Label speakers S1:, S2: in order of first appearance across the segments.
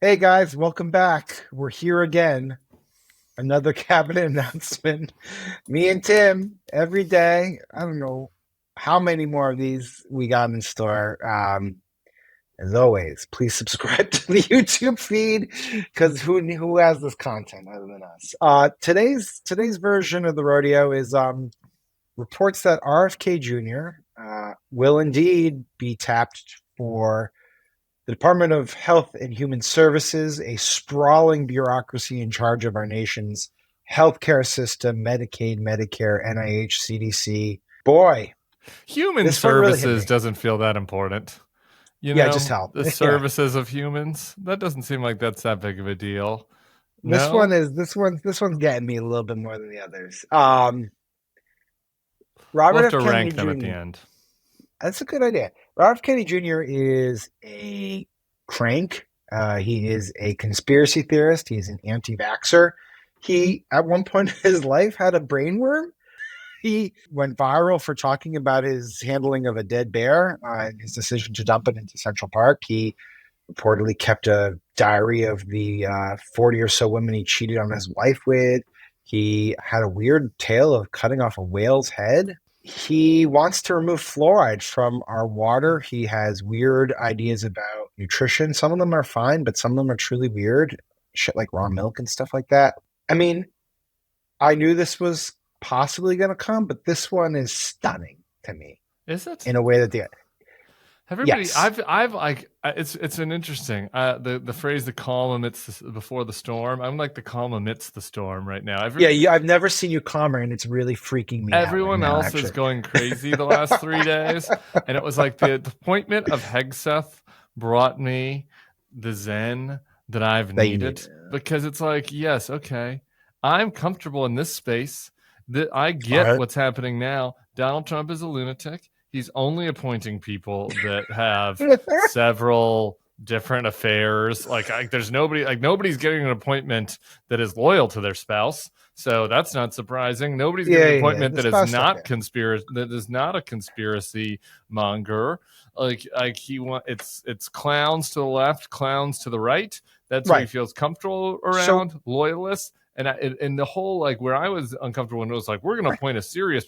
S1: Hey guys, welcome back. We're here again. Another cabinet announcement. Me and Tim every day. I don't know how many more of these we got in store. As always, please subscribe to the YouTube feed because who has this content other than us? Today's version of the rodeo is reports that RFK Jr. Will indeed be tapped for the Department of Health and Human Services, a sprawling bureaucracy in charge of our nation's healthcare system, Medicaid, Medicare, NIH, CDC. Boy,
S2: Human
S1: this one really hit
S2: services
S1: me.
S2: doesn't feel that important.
S1: Yeah, just help.
S2: The
S1: Yeah,
S2: services of humans, that doesn't seem like that's that big of a deal.
S1: this one
S2: No?
S1: is this one's getting me a little bit more than the others.
S2: We'll
S1: Robert
S2: have
S1: F.
S2: to
S1: Kennedy
S2: rank them at the
S1: Jr.
S2: end.
S1: That's a good idea. Robert F. Kennedy Jr. is a crank. He is a conspiracy theorist. He's an anti-vaxxer. He, at one point in his life, had a brainworm. He went viral for talking about his handling of a dead bear and his decision to dump it into Central Park. He reportedly kept a diary of the 40 or so women he cheated on his wife with. He had a weird tale of cutting off a whale's head. He wants to remove fluoride from our water. He has weird ideas about nutrition. Some of them are fine, but some of them are truly weird. Shit like raw milk and stuff like that. I mean, I knew this was possibly going to come, but this one is stunning to me
S2: Is it?
S1: in a way that the
S2: Everybody,
S1: yes,
S2: I've like, it's an interesting, the phrase, the calm amidst before the storm. I'm like the calm amidst the storm right now.
S1: yeah. I've never seen you calmer, and it's really freaking me out right
S2: Everyone
S1: now.
S2: else is
S1: Actually,
S2: going crazy the last 3 days. And it was like the appointment of Hegseth brought me the zen that I've
S1: that you need.
S2: needed, because it's like, yes, okay, I'm comfortable in this space. That I get
S1: Right.
S2: what's happening now. Donald Trump is a lunatic. He's only appointing people that have several different affairs. There's nobody's getting an appointment that is loyal to their spouse. So that's not surprising. Nobody's getting an appointment
S1: The
S2: that is
S1: spouse stuff,
S2: not conspiracy, that is not a conspiracy monger. It's clowns to the left, clowns to the right. That's who he
S1: right.
S2: feels comfortable around, loyalists. And the whole, like, where I was uncomfortable when it was like, we're going to appoint a serious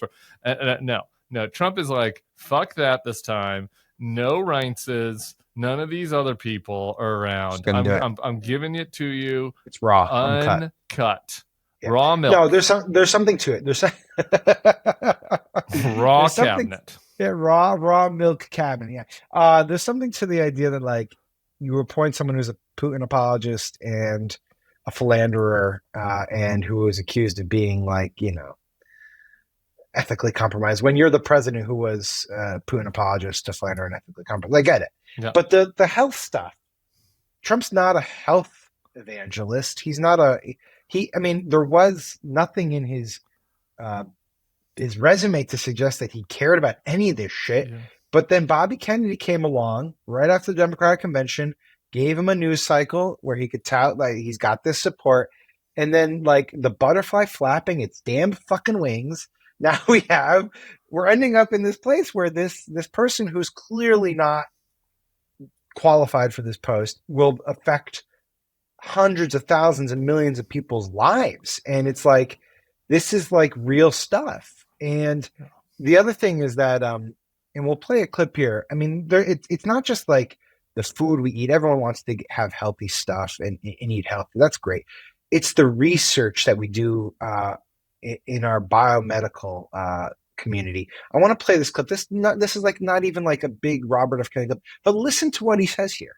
S2: no, Trump is like, fuck that this time. No Reinces, none of these other people are around. I'm giving it to you.
S1: It's raw,
S2: uncut.
S1: Yeah.
S2: Raw milk.
S1: No, there's something to it. There's
S2: raw cabinet.
S1: Yeah, raw milk cabinet. Yeah. There's something to the idea that, like, you appoint someone who's a Putin apologist and a philanderer, and who is accused of being, like, ethically compromised, when you're the president who was Putin apologist to philanderer and ethically compromised. I get it. Yeah. But the health stuff, Trump's not a health evangelist. He's not there was nothing in his resume to suggest that he cared about any of this shit. Yeah. But then Bobby Kennedy came along right after the Democratic convention, gave him a news cycle where he could tout, like, he's got this support. And then, like, the butterfly flapping its damn fucking wings. Now we're ending up in this place where this person who's clearly not qualified for this post will affect hundreds of thousands and millions of people's lives. And it's like, this is like real stuff. And the other thing is that, and we'll play a clip here. I mean, it's not just like the food we eat. Everyone wants to have healthy stuff and eat healthy. That's great. It's the research that we do in our biomedical community. I want to play this clip. This is like not even like a big Robert F. Kennedy clip, but listen to what he says here.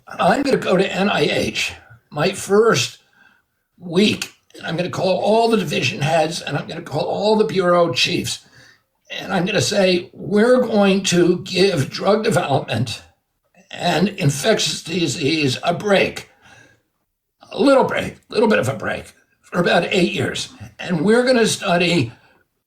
S3: I'm going to go to NIH my first week. I'm going to call all the division heads, and I'm going to call all the bureau chiefs, and I'm going to say, we're going to give drug development and infectious disease a break, a little bit of a break, for about 8 years. And we're going to study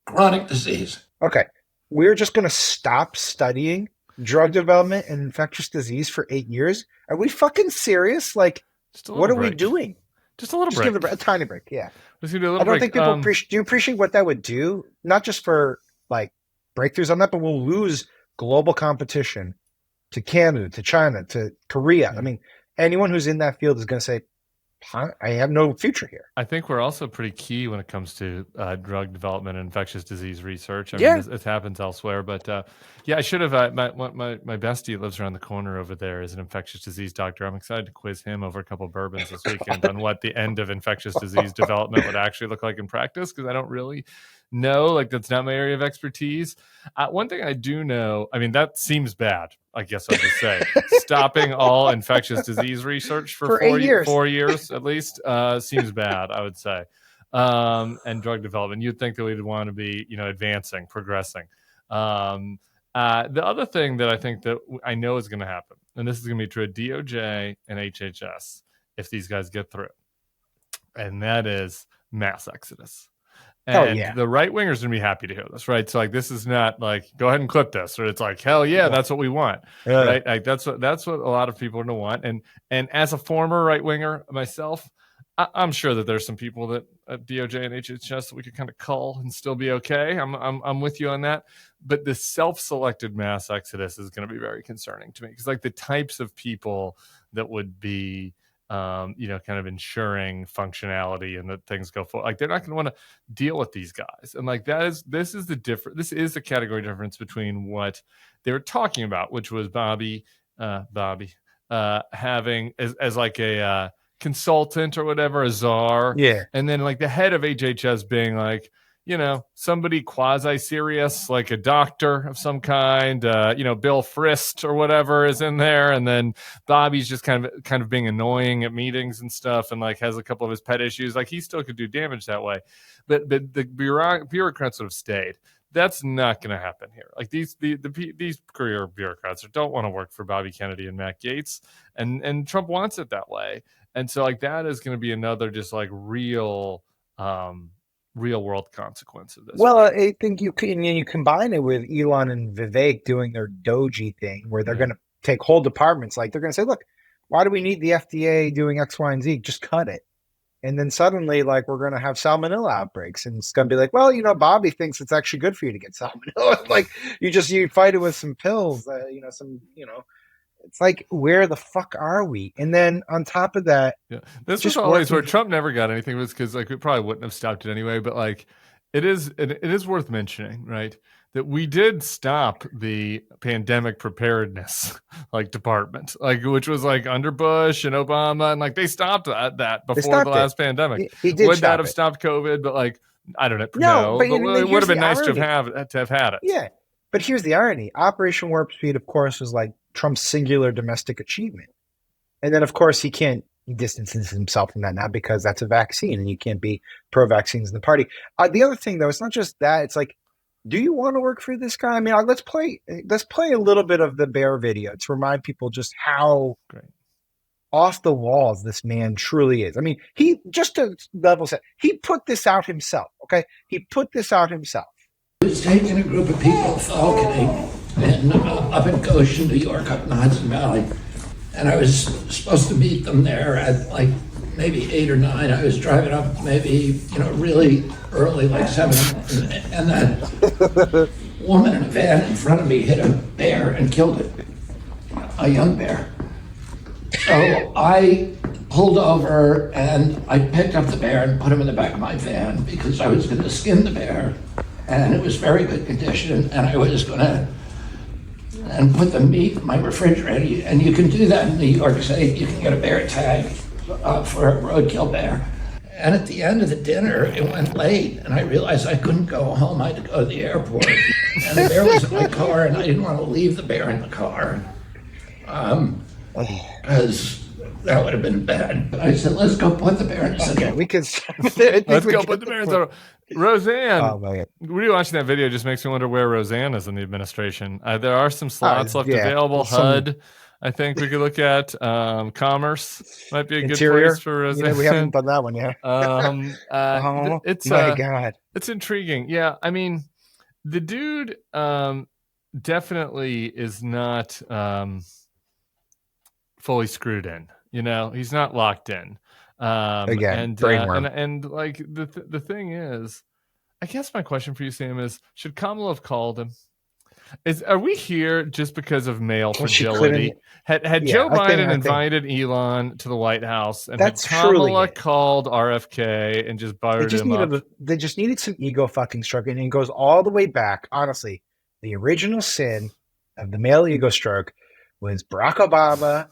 S3: chronic disease.
S1: Okay. We're just going to stop studying drug development and infectious disease for 8 years? Are we fucking serious? Like, what are we doing?
S2: Just a little
S1: break. Just give it a tiny break, yeah.
S2: Just give it a little
S1: I don't
S2: break.
S1: think people appreciate. Do you appreciate what that would do? Not just for, like, breakthroughs on that, but we'll lose global competition to Canada, to China, to Korea. I mean, anyone who's in that field is going to say, I have no future here.
S2: I think we're also pretty key when it comes to drug development and infectious disease research. I mean, it happens elsewhere, but I should have. My bestie lives around the corner over there is an infectious disease doctor. I'm excited to quiz him over a couple of bourbons this weekend on what the end of infectious disease development would actually look like in practice, because I don't really know. Like, that's not my area of expertise. One thing I do know, I mean, that seems bad. I guess I'll just say stopping all infectious disease research for 4 years at least seems bad, I would say. And drug development, you'd think that we'd want to be, advancing, progressing. The other thing that I think that I know is going to happen, and this is going to be true at DOJ and HHS if these guys get through, and that is mass exodus. And the right wingers are going to be happy to hear this, right? So, like, this is not like, go ahead and clip this, or it's like, hell yeah, that's what we want, right? Like, that's what a lot of people are going to want. And as a former right winger myself, I'm sure that there's some people that at DOJ and HHS that we could kind of cull and still be okay. I'm with you on that. But the self-selected mass exodus is going to be very concerning to me, because, like, the types of people that would be kind of ensuring functionality and that things go forward. Like, they're not going to want to deal with these guys. And like, this is the category difference between what they were talking about, which was Bobby having as like a consultant or whatever, a czar.
S1: Yeah.
S2: And then like the head of HHS being like, somebody quasi-serious, like a doctor of some kind, Bill Frist or whatever is in there. And then Bobby's just kind of being annoying at meetings and stuff, and like has a couple of his pet issues. Like, he still could do damage that way. But the bureaucrats would have stayed. That's not going to happen here. Like, these career bureaucrats don't want to work for Bobby Kennedy and Matt Gaetz, and Trump wants it that way. And so, like, that is going to be another just like real world consequence of this.
S1: Well, I think you combine it with Elon and Vivek doing their Doji thing, where they're going to take whole departments. Like, they're going to say, look, why do we need the FDA doing X, Y, and Z? Just cut it. And then suddenly, like, we're going to have salmonella outbreaks, and it's going to be like, well, Bobby thinks it's actually good for you to get salmonella. Like, you fight it with some pills, it's like, where the fuck are we? And then on top of that,
S2: this was always where Trump never got anything, was because, like, we probably wouldn't have stopped it anyway. But like, it is worth mentioning, right, that we did stop the pandemic preparedness department, like, which was like under Bush and Obama, and like they stopped that before the last pandemic.
S1: He did.
S2: Would that have stopped COVID? But like, I don't know. No, but it would have been nice to have had it.
S1: Yeah, but here's the irony: Operation Warp Speed, of course, was like Trump's singular domestic achievement. And then, of course, he distances himself from that now, because that's a vaccine and you can't be pro-vaccines in the party. The other thing, though, it's not just that. It's like, do you want to work for this guy? I mean, let's play a little bit of the Bear video to remind people just how off the walls this man truly is. I mean, he, just to level set, he put this out himself, okay? He put this out himself.
S3: He was taking a group of people falconing up in Goshen, New York, up in the Hudson Valley. And I was supposed to meet them there at like maybe 8 or 9. I was driving up maybe, really early, like 7. And that woman in a van in front of me hit a bear and killed it, a young bear. So I pulled over and I picked up the bear and put him in the back of my van, because I was going to skin the bear. And it was very good condition, and I was going to put the meat in my refrigerator. And you can do that in New York State. You can get a bear tag for a roadkill bear. And at the end of the dinner, it went late, and I realized I couldn't go home. I had to go to the airport. And the bear was in my car, and I didn't want to leave the bear in the car, because that would have been bad. But I said, let's go put the bear in the
S1: Okay, we can.
S2: Let's go put the bear in the Roseanne, rewatching that video just makes me wonder where Roseanne is in the administration. There are some slots left available. HUD, I think we could look at. Commerce might be a
S1: Interior.
S2: Good place for Roseanne.
S1: We haven't done that one yet.
S2: It's
S1: my God.
S2: It's intriguing. Yeah, I mean, the dude definitely is not fully screwed in. He's not locked in.
S1: Again, brainworm.
S2: And like the thing is, I guess my question for you, Sam, is, should Kamala have called him? Are we here just because of male fragility? Had Joe Biden invited Elon to the White House, and had Kamala called RFK and just buttered him up?
S1: They just needed some ego fucking stroke, and it goes all the way back. Honestly, the original sin of the male ego stroke was Barack Obama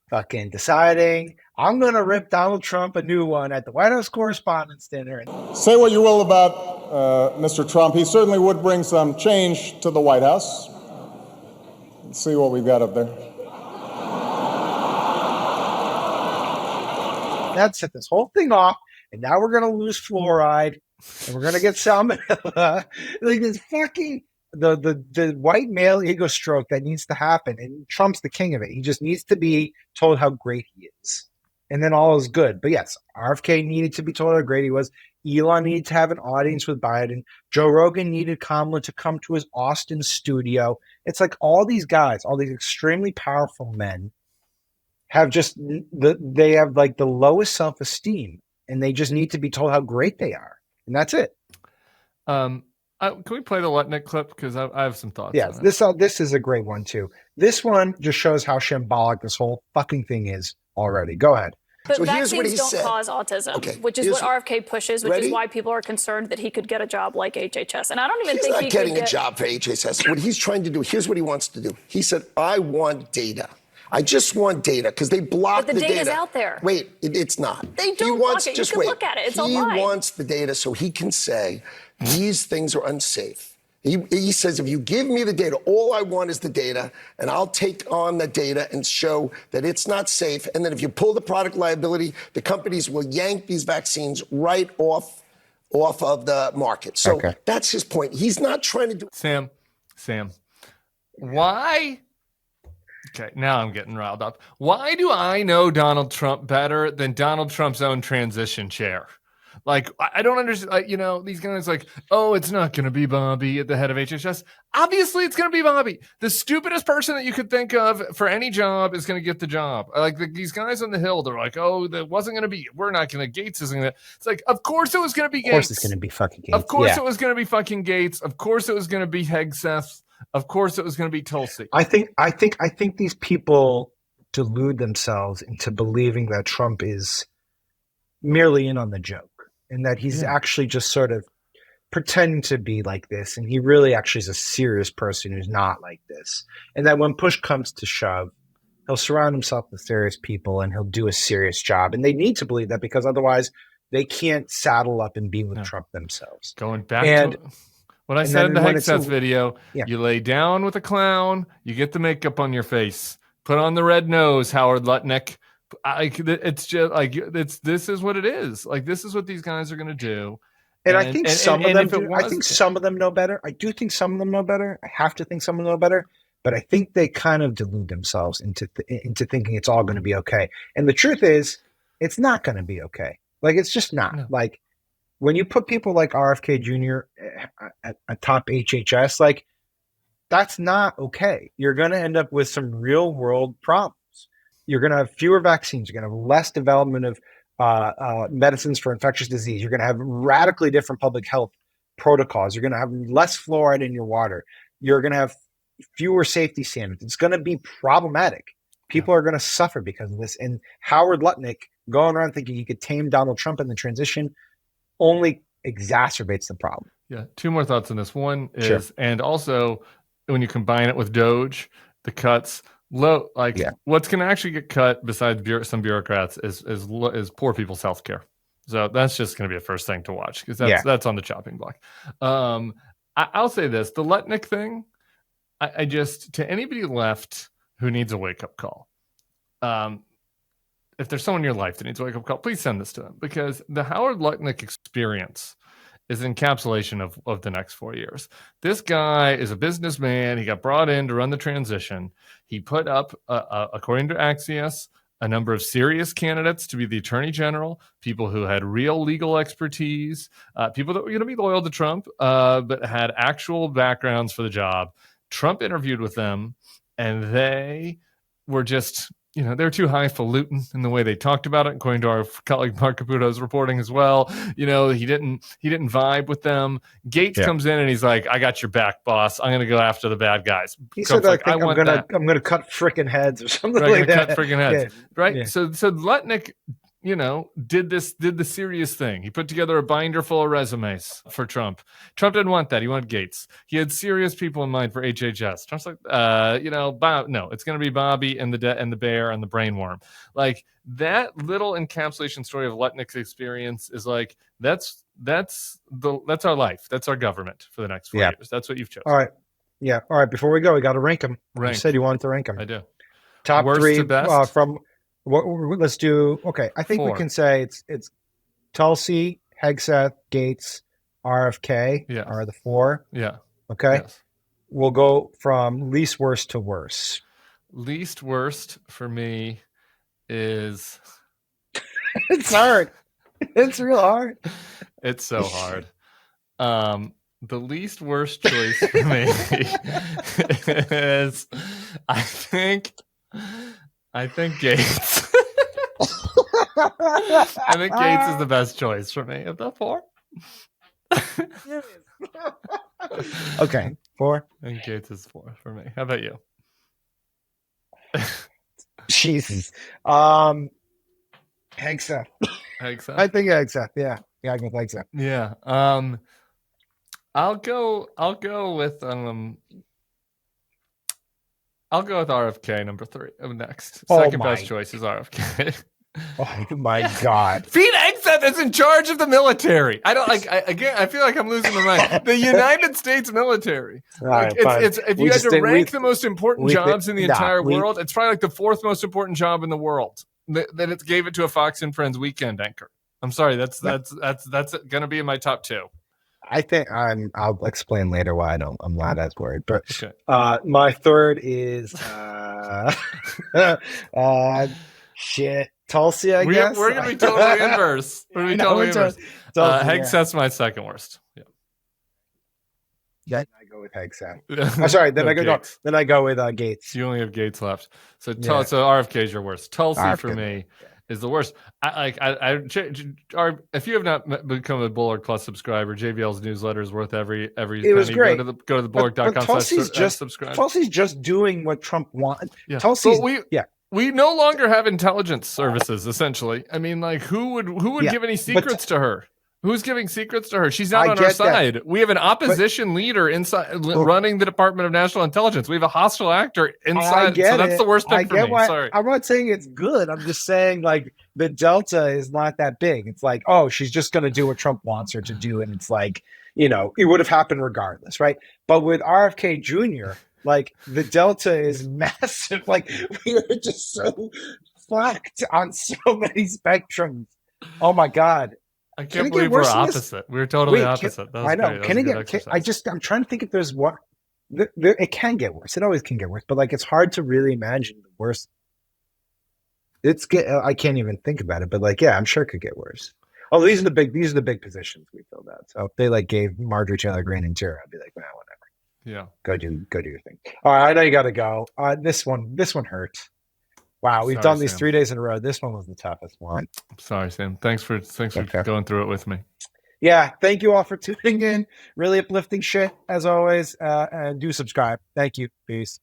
S1: fucking deciding, I'm going to rip Donald Trump a new one at the White House Correspondents' Dinner.
S4: Say what you will about Mr. Trump. He certainly would bring some change to the White House. Let's see what we've got up there.
S1: That set this whole thing off, and now we're going to lose fluoride, and we're going to get salmonella. Like this fucking... The white male ego stroke that needs to happen, and Trump's the king of it. He just needs to be told how great he is, and then all is good. But yes, RFK needed to be told how great he was. Elon needed to have an audience with Biden. Joe Rogan needed Kamala to come to his Austin studio. It's like all these guys, all these extremely powerful men have they have like the lowest self-esteem, and they just need to be told how great they are. And that's it.
S2: Can we play the Lutnick clip? Because I have some thoughts.
S1: Yes, this is a great one too. This one just shows how shambolic this whole fucking thing is already. Go ahead.
S5: But so vaccines don't cause autism, which is what RFK pushes, which is why people are concerned that he could get a job like HHS. And I don't even think
S6: he's not getting a job for HHS. What he's trying to do, here's what he wants to do. He said, I want data. I just want data because they block the data.
S5: But the data's out there.
S6: Wait, it's not.
S5: They don't block it. You can look at it. It's online.
S6: He wants the data so he can say, these things are unsafe. He says, if you give me the data, all I want is the data, and I'll take on the data and show that it's not safe. And then if you pull the product liability, the companies will yank these vaccines right off of the market. So that's his point. He's not trying to do...
S2: Sam, why... Okay, now I'm getting riled up. Why do I know Donald Trump better than Donald Trump's own transition chair? Like, I don't understand. Like, these guys like, oh, it's not going to be Bobby at the head of HHS. Obviously, it's going to be Bobby. The stupidest person that you could think of for any job is going to get the job. Like these guys on the Hill, they're like, oh, that wasn't going to be. We're not going to. Gates isn't going to. It's like, of course it was going to be Gates.
S1: Of course it's going to be fucking Gates.
S2: Of course it was going to be fucking Gates. Of course it was going to be Hegseth. Of course it was going to be Tulsi.
S1: I think these people delude themselves into believing that Trump is merely in on the joke. And that he's actually just sort of pretending to be like this. And he really actually is a serious person who's not like this. And that when push comes to shove, he'll surround himself with serious people and he'll do a serious job. And they need to believe that because otherwise they can't saddle up and be with Trump themselves.
S2: Going back to what I said in the Hegseth video, you lay down with a clown, you get the makeup on your face, put on the red nose, Howard Lutnick. It's just like this is what it is. Like this is what these guys are going to do.
S1: And I think some of them do. I think some of them know better. I do think some of them know better. I have to think some of them know better. But I think they kind of delude themselves into thinking it's all going to be okay. And the truth is, it's not going to be okay. Like it's just not. No. Like when you put people like RFK Jr. at top HHS, like that's not okay. You're going to end up with some real world problems. You're going to have fewer vaccines. You're going to have less development of medicines for infectious disease. You're going to have radically different public health protocols. You're going to have less fluoride in your water. You're going to have fewer safety standards. It's going to be problematic. People are going to suffer because of this. And Howard Lutnick going around thinking he could tame Donald Trump in the transition only exacerbates the problem.
S2: Yeah. Two more thoughts on this. One is, and also when you combine it with Doge, the cuts, what's going to actually get cut besides some bureaucrats is poor people's health care. So that's just going to be the first thing to watch because that's on the chopping block. I'll say this, the Lutnick thing, I just, to anybody left who needs a wake-up call, if there's someone in your life that needs a wake-up call, please send this to them because the Howard Lutnick experience is an encapsulation of the next 4 years. This guy is a businessman. He got brought in to run the transition. He put up, according to Axios, a number of serious candidates to be the attorney general, people who had real legal expertise, people that were going to be loyal to Trump, but had actual backgrounds for the job. Trump interviewed with them, and they were just they're too highfalutin in the way they talked about it, according to our colleague Mark Caputo's reporting as well. He didn't vibe with them. Gates comes in and he's like, I got your back, boss. I'm going to go after the bad guys.
S1: He said, like, I'm going to cut freaking heads or something like that.
S2: Cut freaking heads.
S1: Yeah.
S2: Right.
S1: Yeah.
S2: So Lutnick, did the serious thing. He put together a binder full of resumes for Trump. Trump didn't want that. He wanted Gates. He had serious people in mind for HHS. Trump's like, no, it's going to be Bobby and the bear and the brainworm. Like, that little encapsulation story of Lutnick's experience is like, that's our life. That's our government for the next 4 years. That's what you've chosen.
S1: All right. Yeah. All right. Before we go, we got to rank them. You said you wanted to rank them.
S2: I do.
S1: Top
S2: Worst
S1: 3
S2: to best?
S1: from. Let's do. Okay, I think
S2: 4.
S1: we can say it's Tulsi, Hegseth, Gates, RFK are the 4.
S2: Yeah.
S1: Okay.
S2: Yes.
S1: We'll go from least worst to worst.
S2: Least worst for me is.
S1: It's hard. It's real hard.
S2: It's so hard. The least worst choice for me is, I think Gates. I think Gates is the best choice for me of the 4.
S1: Okay, 4.
S2: I think Gates is 4 for me. How about you?
S1: Jesus. Hegseth.
S2: Hegseth?
S1: I think Hegseth. Yeah, I can Hegseth.
S2: Yeah. I'll go with RFK number 3 next. Second best choice is RFK.
S1: Oh my God.
S2: Pete Hegseth is in charge of the military. I don't I feel like I'm losing my mind. The United States military.
S1: Right,
S2: if you had to rank the most important jobs in the entire world, it's probably like the 4th most important job in the world. Then it gave it to a Fox and Friends weekend anchor. I'm sorry, that's going to be in my top 2.
S1: I think I'll explain later why I'm not as worried. But okay. My 3rd is Tulsi, I guess.
S2: We're going to be totally inverse. Hegseth's my 2nd worst. Yeah.
S1: Then I go with Hegseth. I'm sorry. Then I go with Gates.
S2: You only have Gates left. So RFK is your worst. Tulsi for me is the worst. If you have not become a Bulwark Plus subscriber, JVL's newsletter is worth every
S1: it
S2: penny.
S1: Was great.
S2: Go to the Bulwark.com/subscribe.
S1: Tulsi's just doing what Trump wanted.
S2: Yeah. We no longer have intelligence services, essentially. I mean, like, who would give any secrets to her? Who's giving secrets to her? She's not on our side. That. We have an opposition leader inside running the Department of National Intelligence. We have a hostile actor inside. So that's the worst pick for me. Sorry.
S1: I'm not saying it's good. I'm just saying, like, the delta is not that big. It's like, oh, she's just going to do what Trump wants her to do. And it's like, it would have happened regardless, right? But with RFK Jr., like, the delta is massive. Like, we are just so fucked on so many spectrums. Oh my God.
S2: I can't believe we're opposite. We're totally opposite.
S1: I know. I'm trying to think if there's what. It can get worse. It always can get worse. But like, it's hard to really imagine the worst. I can't even think about it. But like, yeah, I'm sure it could get worse. Oh, these are the big positions we filled out. So if they like gave Marjorie Taylor Greene and Tara, I'd be like, whatever.
S2: Yeah.
S1: Go do your thing. All right, I know you got to go. This one hurts. Wow, we've done these 3 days in a row. This one was the toughest one.
S2: Sorry, Sam. Thanks for going through it with me.
S1: Yeah, thank you all for tuning in. Really uplifting shit as always. And do subscribe. Thank you. Peace.